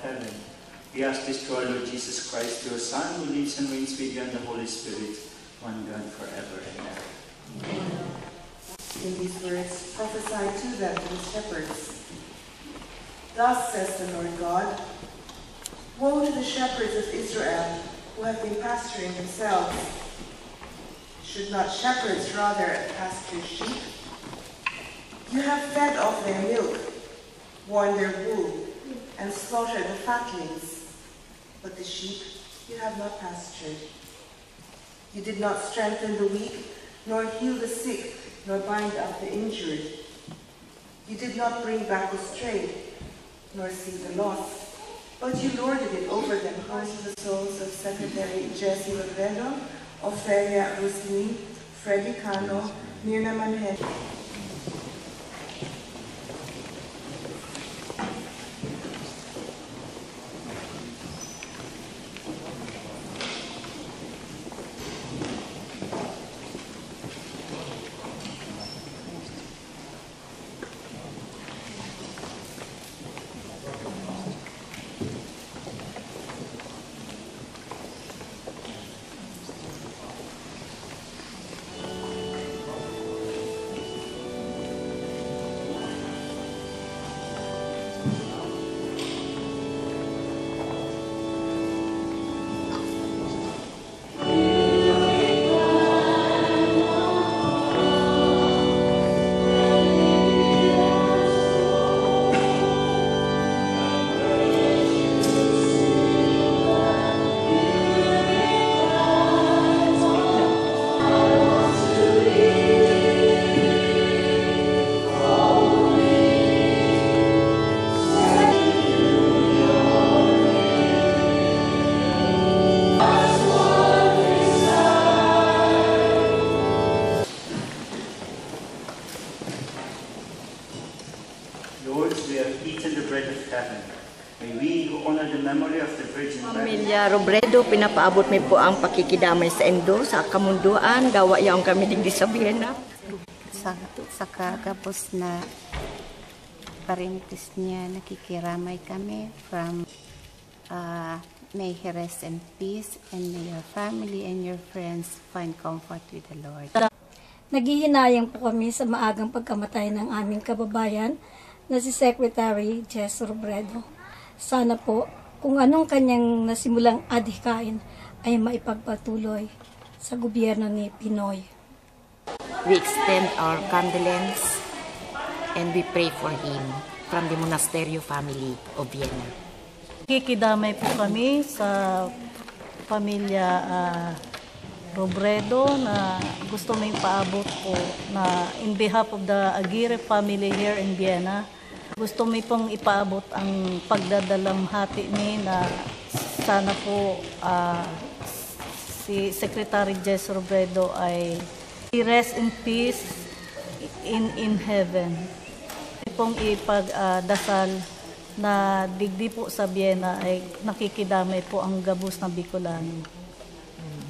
heaven. We ask this through our Lord Jesus Christ, your Son, who lives and reigns with you and the Holy Spirit, one God, forever and ever. Amen. In these words, prophesy to them, to the shepherds. Thus says the Lord God, woe to the shepherds of Israel who have been pasturing themselves. Should not shepherds rather pasture sheep? You have fed off their milk, worn their wool, and slaughtered the fatlings, but the sheep you have not pastured. You did not strengthen the weak, nor heal the sick, nor bind up the injured. You did not bring back the strayed, nor see the lost, but you lorded it over them. Unto the souls of Secretary Jesse Robredo, Ofelia Rusli, Freddy Cano, Mirna Manhen. Pamilya Robredo, pinapaabot mi po ang pakikidamay sa Endo, sa kamunduan, gawa yaong kami digdi sa Vienna. Sa kagapos na parintis niya, nakikiramay kami from may he rest in peace, and may your family and your friends find comfort with the Lord. Naghihinayang po kami sa maagang pagkamatay ng aming kababayan na si Secretary Jesse Robredo. Sana po, kung anong kanyang nasimulang adhikain ay maipagpatuloy sa gobyerno ni Pinoy. We extend our condolence and we pray for him from the Monasterio family of Vienna. Kikidamay po kami sa pamilya Robredo na gusto may paabot po na in behalf of the Aguirre family here in Vienna. Gusto may pong ipaabot ang pagdadalamhati ni na sana po si Secretary Jesse Robredo ay rest in peace in heaven. Pong ipagdasal na digdi po sa Vienna ay nakikidamay po ang gabos na Bicolano.